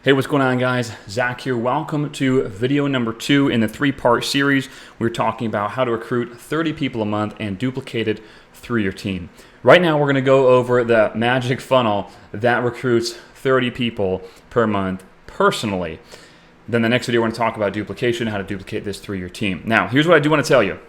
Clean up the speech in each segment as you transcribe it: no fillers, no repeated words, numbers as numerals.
Hey, what's going on, guys? Zach here. Welcome to video number 2 in the 3-part series. We're talking about how to recruit 30 people a month and duplicate it through your team. Right now, we're going to go over the magic funnel that recruits 30 people per month personally. Then the next video, we're going to talk about duplication, how to duplicate this through your team. Now, here's what I do want to tell you.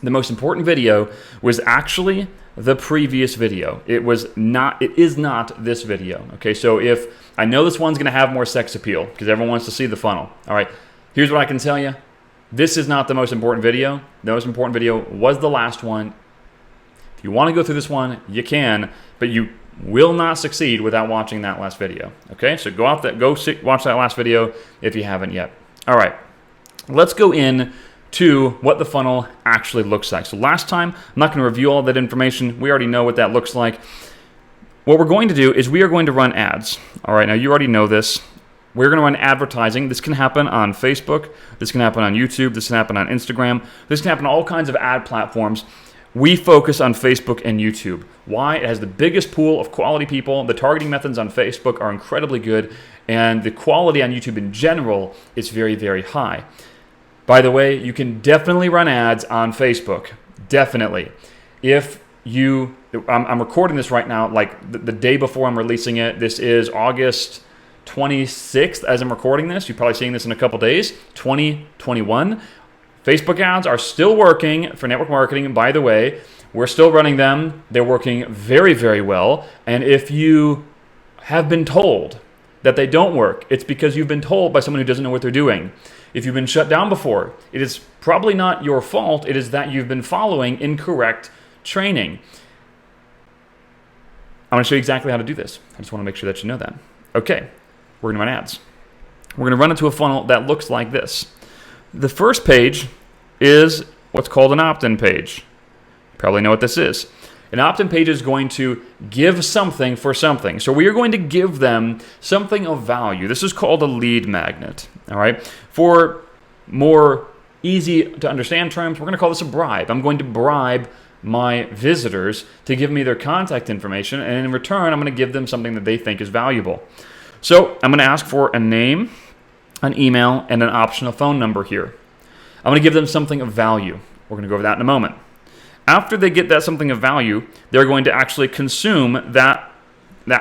The most important video was actually the previous video. It is not this video. Okay, so if I know this one's gonna have more sex appeal because everyone wants to see the funnel. All right, here's what I can tell you. This is not the most important video. The most important video was the last one. If you want to go through this one, you can, but you will not succeed without watching that last video. Okay, so watch that last video if you haven't yet. All right, let's go in to what the funnel actually looks like. So last time, I'm not going to review all that information. We already know what that looks like. What we're going to do is we are going to run ads. All right, now you already know this. We're going to run advertising. This can happen on Facebook. This can happen on YouTube. This can happen on Instagram. This can happen on all kinds of ad platforms. We focus on Facebook and YouTube. Why? It has the biggest pool of quality people. The targeting methods on Facebook are incredibly good, and the quality on YouTube in general is very, very high. By the way, you can definitely run ads on Facebook. Definitely. I'm recording this right now, like the day before I'm releasing it. This is August 26th as I'm recording this. You're probably seeing this in a couple days, 2021. Facebook ads are still working for network marketing. By the way, we're still running them. They're working very, very well. And if you have been told that they don't work, it's because you've been told by someone who doesn't know what they're doing. If you've been shut down before, it is probably not your fault. It is that you've been following incorrect training. I'm going to show you exactly how to do this. I just want to make sure that you know that. Okay, we're going to run ads. We're going to run into a funnel that looks like this. The first page is what's called an opt-in page. You probably know what this is. An opt-in page is going to give something for something. So we are going to give them something of value. This is called a lead magnet. All right. For more easy to understand terms, we're going to call this a bribe. I'm going to bribe my visitors to give me their contact information, and in return, I'm going to give them something that they think is valuable. So I'm going to ask for a name, an email, and an optional phone number here. I'm going to give them something of value. We're going to go over that in a moment. After they get that something of value, they're going to actually consume that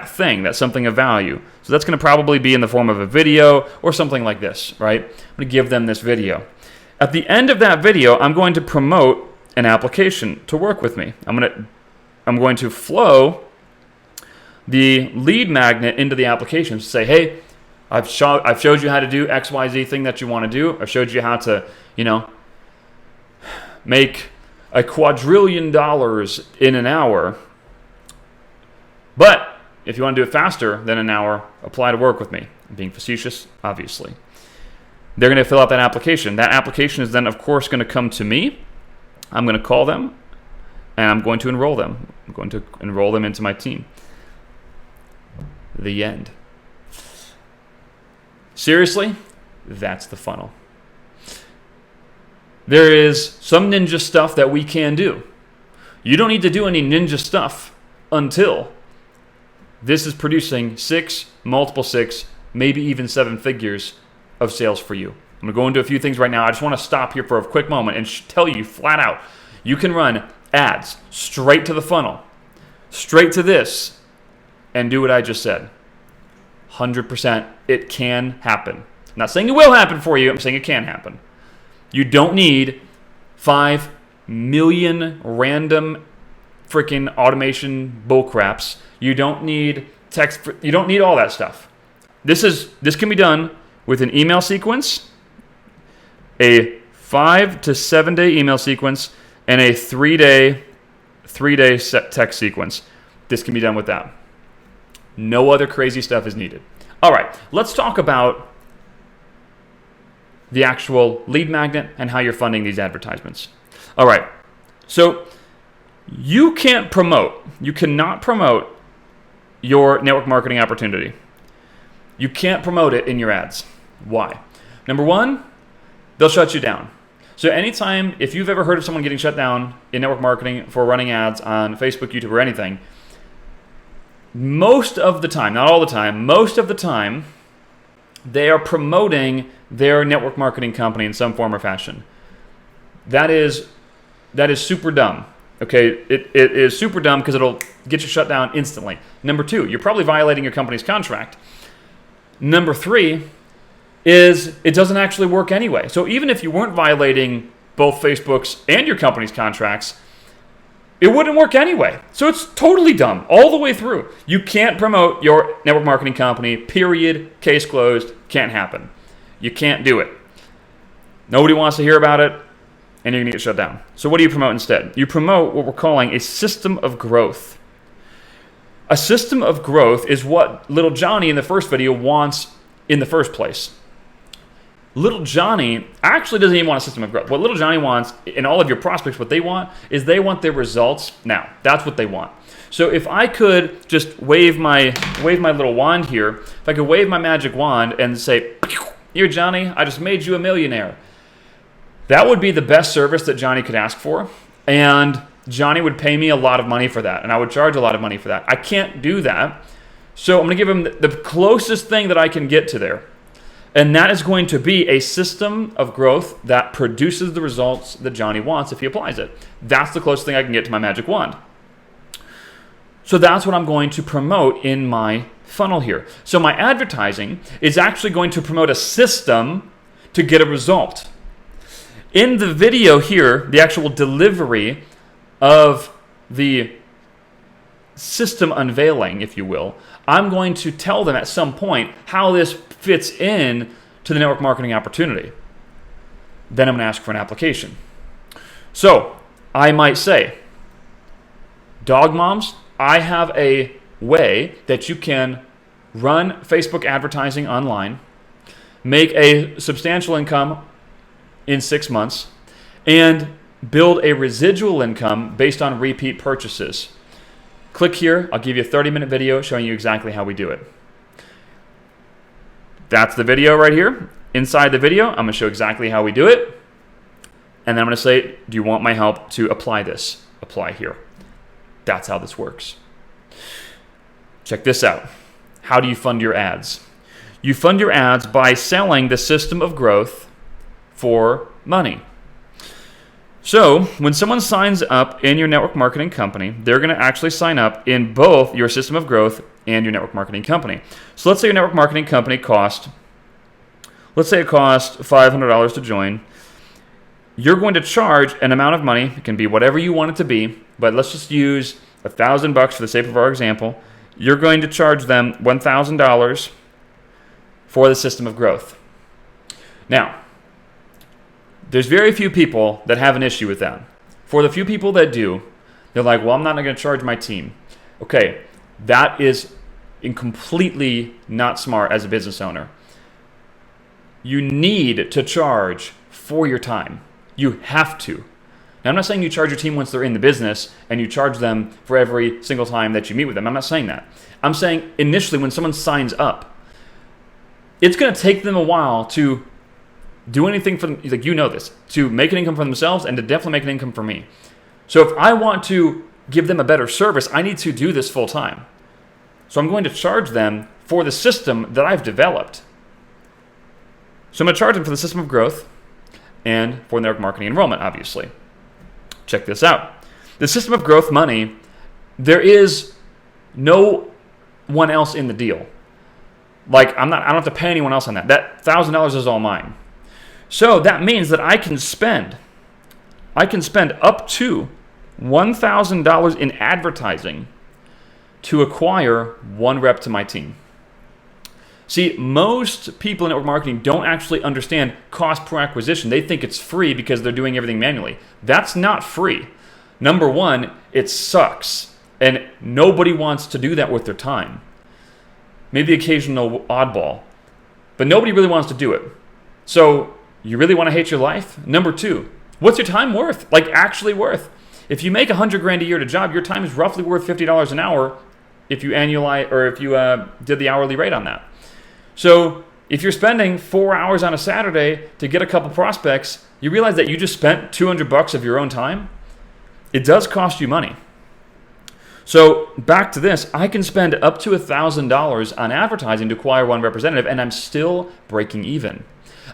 thing, that something of value. So that's going to probably be in the form of a video or something like this, right? I'm going to give them this video. At the end of that video, I'm going to promote an application to work with me. I'm going to flow the lead magnet into the application to say, hey, I've showed you how to do XYZ thing that you want to do. I've showed you how to, make $1 quadrillion in an hour. But if you want to do it faster than an hour, apply to work with me. I'm being facetious, obviously. They're going to fill out that application. That application is then, of course, going to come to me. I'm going to call them, and I'm going to enroll them. I'm going to enroll them into my team. The end. Seriously, that's the funnel. There is some ninja stuff that we can do. You don't need to do any ninja stuff until this is producing 6, multiple 6, maybe even 7 figures of sales for you. I'm going to go into a few things right now. I just want to stop here for a quick moment and tell you flat out, you can run ads straight to the funnel, straight to this, and do what I just said. 100%, it can happen. I'm not saying it will happen for you. I'm saying it can happen. You don't need 5 million random freaking automation bullcraps. You don't need text. You don't need all that stuff. This can be done with an email sequence, a 5 to 7 day email sequence, and a 3-day text sequence. This can be done with that. No other crazy stuff is needed. All right, let's talk about the actual lead magnet and how you're funding these advertisements. All right, so you cannot promote your network marketing opportunity. You can't promote it in your ads. Why? Number one, they'll shut you down. So anytime, if you've ever heard of someone getting shut down in network marketing for running ads on Facebook, YouTube, or anything, most of the time, not all the time, most of the time, they are promoting their network marketing company in some form or fashion. That is super dumb. Okay, it is super dumb because it'll get you shut down instantly. Number 2, you're probably violating your company's contract. Number 3 is it doesn't actually work anyway. So even if you weren't violating both Facebook's and your company's contracts, it wouldn't work anyway. So it's totally dumb all the way through. You can't promote your network marketing company, period, case closed, can't happen. You can't do it. Nobody wants to hear about it, and you're going to get shut down. So what do you promote instead? You promote what we're calling a system of growth. A system of growth is what little Johnny in the first video wants in the first place. Little Johnny actually doesn't even want a system of growth. What little Johnny wants, and all of your prospects, what they want, is they want their results now. That's what they want. So if I could just wave my little wand here, if I could wave my magic wand and say, "Here, Johnny, I just made you a millionaire," that would be the best service that Johnny could ask for, and Johnny would pay me a lot of money for that, and I would charge a lot of money for that. I can't do that, so I'm going to give him the closest thing that I can get to there. And that is going to be a system of growth that produces the results that Johnny wants if he applies it. That's the closest thing I can get to my magic wand. So that's what I'm going to promote in my funnel here. So my advertising is actually going to promote a system to get a result. In the video here, the actual delivery of the system unveiling, if you will, I'm going to tell them at some point how this fits in to the network marketing opportunity. Then I'm going to ask for an application. So I might say, dog moms, I have a way that you can run Facebook advertising online, make a substantial income in 6 months, and build a residual income based on repeat purchases. Click here. I'll give you a 30-minute video showing you exactly how we do it. That's the video right here. Inside the video, I'm going to show exactly how we do it. And then I'm going to say, do you want my help to apply this? Apply here. That's how this works. Check this out. How do you fund your ads? You fund your ads by selling the system of growth for money. So when someone signs up in your network marketing company, they're going to actually sign up in both your system of growth and your network marketing company. So let's say your network marketing company cost $500 to join. You're going to charge an amount of money. It can be whatever you want it to be, but let's just use $1,000 for the sake of our example. You're going to charge them $1,000 for the system of growth. Now, there's very few people that have an issue with that. For the few people that do, they're like, well, I'm not going to charge my team. Okay, that is completely not smart as a business owner. You need to charge for your time. You have to. Now, I'm not saying you charge your team once they're in the business and you charge them for every single time that you meet with them. I'm not saying that. I'm saying initially when someone signs up, it's going to take them a while to do anything for them, like you know this, to make an income for themselves and to definitely make an income for me. So if I want to give them a better service, I need to do this full time. So I'm going to charge them for the system that I've developed. So I'm going to charge them for the system of growth and for network marketing enrollment, obviously. Check this out. The system of growth money, there is no one else in the deal. Like I don't have to pay anyone else on that. That $1,000 is all mine. So that means that I can spend up to $1,000 in advertising to acquire one rep to my team. See, most people in network marketing don't actually understand cost per acquisition. They think it's free because they're doing everything manually. That's not free. Number one, it sucks, and nobody wants to do that with their time. Maybe the occasional oddball, but nobody really wants to do it. So you really want to hate your life? Number two, what's your time worth? Like actually worth? If you make $100,000 a year at a job, your time is roughly worth $50 an hour if you annualize or if you did the hourly rate on that. So if you're spending 4 hours on a Saturday to get a couple prospects, you realize that you just spent $200 of your own time. It does cost you money. So back to this, I can spend up to $1,000 on advertising to acquire one representative, and I'm still breaking even.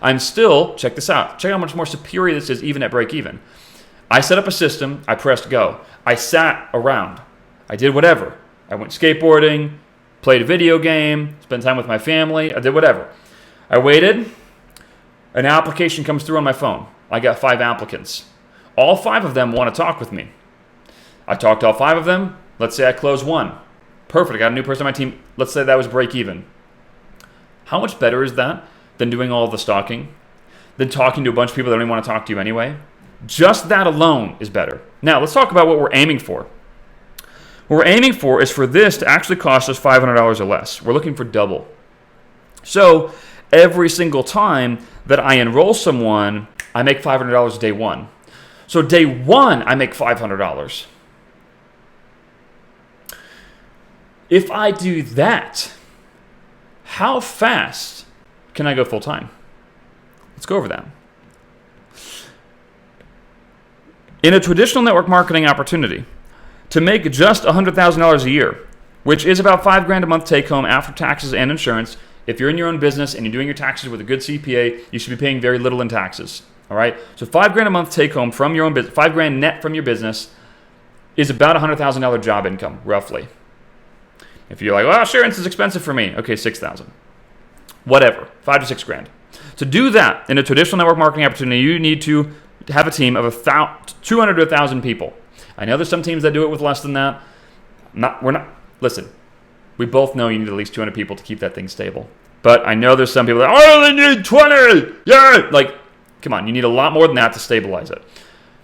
I'm still, check this out, check how much more superior this is even at break even. I set up a system, I pressed go. I sat around, I did whatever. I went skateboarding, played a video game, spent time with my family, I did whatever. I waited, an application comes through on my phone. I got 5 applicants. All 5 of them want to talk with me. I talked to all 5 of them. Let's say I close one. Perfect, I got a new person on my team. Let's say that was break even. How much better is that than doing all the stalking? Than talking to a bunch of people that don't even want to talk to you anyway? Just that alone is better. Now, let's talk about what we're aiming for. What we're aiming for is for this to actually cost us $500 or less. We're looking for double. So every single time that I enroll someone, I make $500 day one. So day one, I make $500. If I do that, how fast can I go full time? Let's go over that. In a traditional network marketing opportunity, to make just $100,000 a year, which is about $5,000 a month take home after taxes and insurance, if you're in your own business and you're doing your taxes with a good CPA, you should be paying very little in taxes. All right. So $5,000 a month take home from your own business, $5,000 net from your business, is about $100,000 job income, roughly. If you're like, well, insurance is expensive for me. Okay, $6,000. Whatever, $5,000 to $6,000. To do that in a traditional network marketing opportunity, you need to have a team of 200 to 1,000 people. I know there's some teams that do it with less than that. Listen, we both know you need at least 200 people to keep that thing stable. But I know there's some people that, I only need 20. Yeah, like, come on, you need a lot more than that to stabilize it.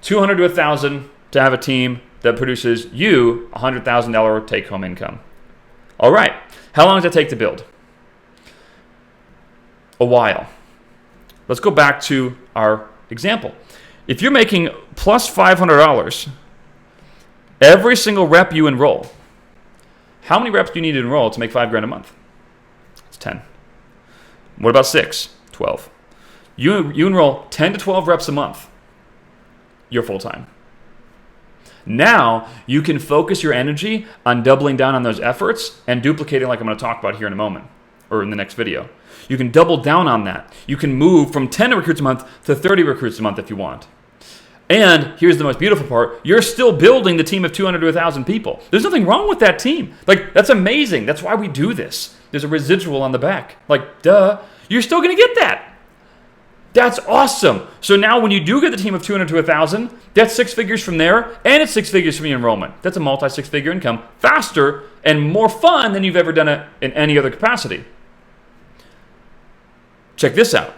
200 to 1,000 to have a team that produces you $100,000 take-home income. All right, how long does it take to build? A while. Let's go back to our example. If you're making plus $500 every single rep you enroll, how many reps do you need to enroll to make $5,000 a month? It's 10. What about 6? 12. You enroll 10 to 12 reps a month. You're full-time. Now you can focus your energy on doubling down on those efforts and duplicating, like I'm going to talk about here in a moment or in the next video. You can double down on that. You can move from 10 recruits a month to 30 recruits a month if you want. And here's the most beautiful part. You're still building the team of 200 to 1,000 people. There's nothing wrong with that team. Like, that's amazing. That's why we do this. There's a residual on the back. Like, duh. You're still going to get that. That's awesome. So now when you do get the team of 200 to 1,000, that's 6 figures from there, and it's 6 figures from your enrollment. That's a multi-6-figure income, faster and more fun than you've ever done it in any other capacity. Check this out.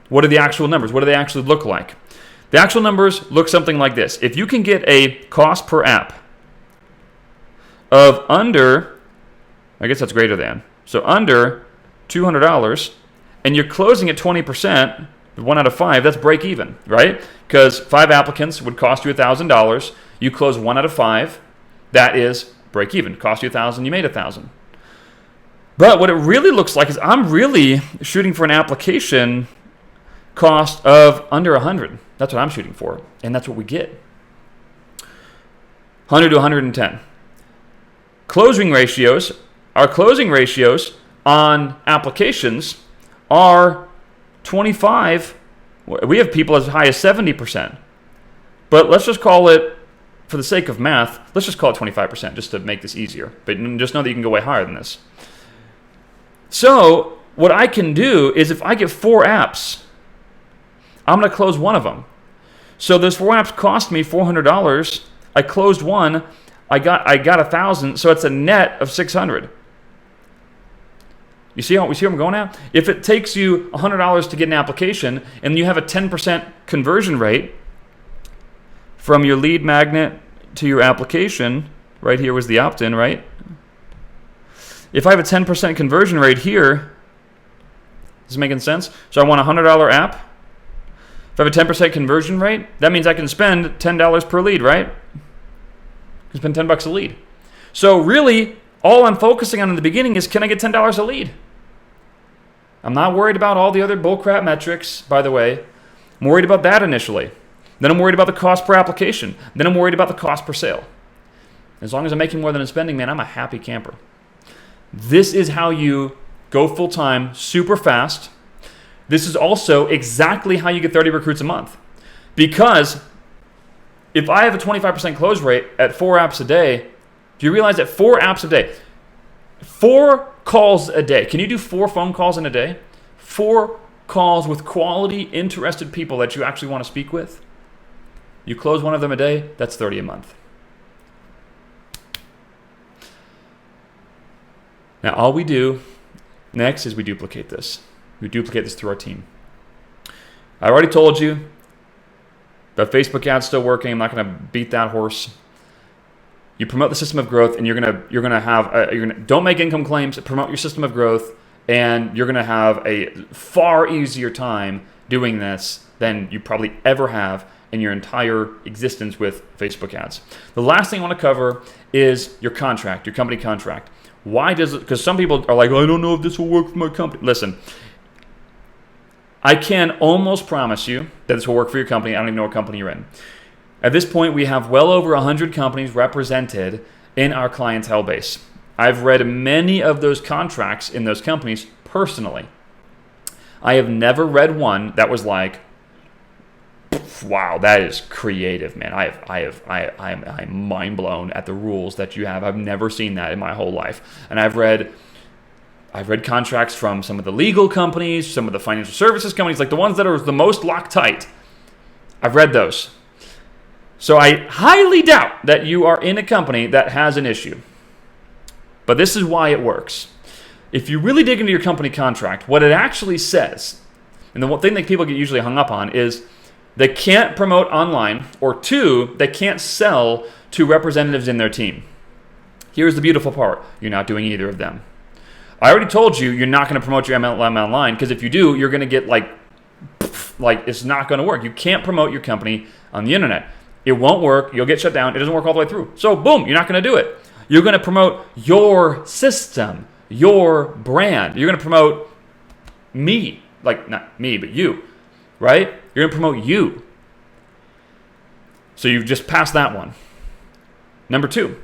What are the actual numbers? What do they actually look like? The actual numbers look something like this. If you can get a cost per app of under, I guess that's greater than, so under $200, and you're closing at 20%, 1 out of 5, that's break even, right? Because 5 applicants would cost you $1,000. You close 1 out of 5, that is break even. Cost you $1,000, you made $1,000. But what it really looks like is I'm really shooting for an application cost of under 100. That's what I'm shooting for, and that's what we get. 100 to 110. Closing ratios, our closing ratios on applications are 25. We have people as high as 70%. But let's just call it, for the sake of math, let's just call it 25% just to make this easier. But just know that you can go way higher than this. So what I can do is if I get 4 apps, I'm going to close 1 of them. So those 4 apps cost me $400. I closed 1. I got 1,000. So it's a net of 600. You see where I'm going at? If it takes you $100 to get an application and you have a 10% conversion rate from your lead magnet to your application, right here was the opt-in, right? If I have a 10% conversion rate here, is this making sense? So I want a $100 app. If I have a 10% conversion rate, that means I can spend $10 per lead, right? I can spend $10 a lead. So really, all I'm focusing on in the beginning is, can I get $10 a lead? I'm not worried about all the other bullcrap metrics, by the way. I'm worried about that initially. Then I'm worried about the cost per application. Then I'm worried about the cost per sale. As long as I'm making more than I'm spending, man, I'm a happy camper. This is how you go full-time super fast. This is also exactly how you get 30 recruits a month. Because if I have a 25% close rate at 4 apps a day, do you realize that 4 apps a day, 4 calls a day, can you do 4 phone calls in a day? 4 calls with quality, interested people that you actually want to speak with. You close one of them a day, that's 30 a month. Now, all we do next is we duplicate this. We duplicate this through our team. I already told you that Facebook ad's still working. I'm not going to beat that horse. You promote the system of growth, and don't make income claims. Promote your system of growth, and you're going to have a far easier time doing this than you probably ever have in your entire existence with Facebook ads. The last thing I want to cover is your contract, your company contract. Why does it? Because some people are like, I don't know if this will work for my company. Listen, I can almost promise you that this will work for your company. I don't even know what company you're in. At this point, we have well over 100 companies represented in our clientele base. I've read many of those contracts in those companies personally. I have never read one that was like, wow, that is creative, man. I'm mind blown at the rules that you have. I've never seen that in my whole life. And I've read contracts from some of the legal companies, some of the financial services companies, like the ones that are the most Loctite. I've read those. So I highly doubt that you are in a company that has an issue. But this is why it works. If you really dig into your company contract, what it actually says, and the one thing that people get usually hung up on is they can't promote online, or 2, they can't sell to representatives in their team. Here's the beautiful part. You're not doing either of them. I already told you you're not going to promote your MLM online, because if you do, you're going to get like it's not going to work. You can't promote your company on the internet. It won't work. You'll get shut down. It doesn't work all the way through. So boom, you're not going to do it. You're going to promote your system, your brand. You're going to promote me, like not me, but you, right? You're going to promote you. So you've just passed that one. Number 2,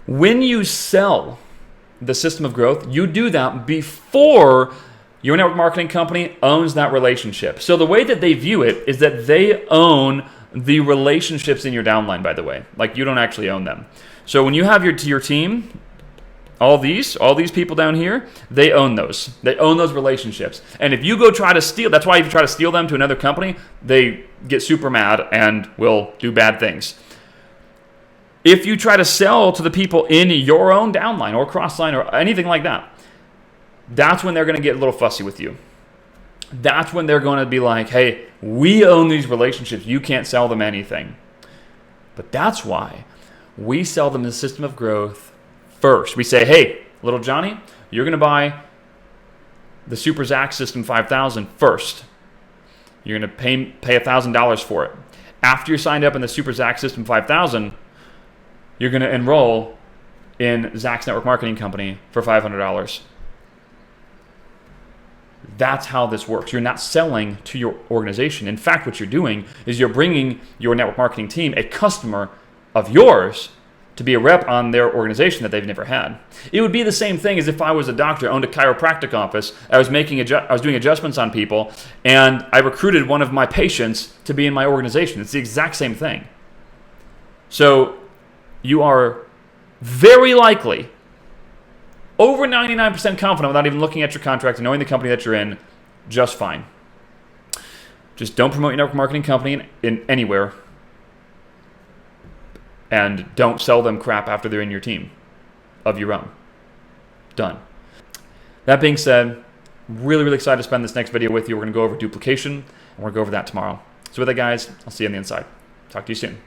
when you sell the system of growth, you do that before your network marketing company owns that relationship. So the way that they view it is that they own the relationships in your downline, by the way. Like, you don't actually own them. So when you have your team, all these people down here, they own those. They own those relationships. And if you go try to steal, that's why if you try to steal them to another company, they get super mad and will do bad things. If you try to sell to the people in your own downline or crossline or anything like that, that's when they're going to get a little fussy with you. That's when they're going to be like, hey, we own these relationships. You can't sell them anything. But that's why we sell them the system of growth first. We say, hey, little Johnny, you're going to buy the Super Zach System 5000 first. You're going to pay $1,000 for it. After you're signed up in the Super Zach System 5000, you're going to enroll in Zach's Network Marketing Company for $500. That's how this works. You're not selling to your organization. In fact, what you're doing is you're bringing your network marketing team a customer of yours to be a rep on their organization that they've never had. It would be the same thing as if I was a doctor, owned a chiropractic office. I was doing adjustments on people, and I recruited one of my patients to be in my organization. It's the exact same thing. So you are very likely, over 99% confident without even looking at your contract and knowing the company that you're in, just fine. Just don't promote your network marketing company in anywhere, and don't sell them crap after they're in your team of your own. Done. That being said, really, really excited to spend this next video with you. We're going to go over duplication, and we're going to go over that tomorrow. So with that, guys, I'll see you on the inside. Talk to you soon.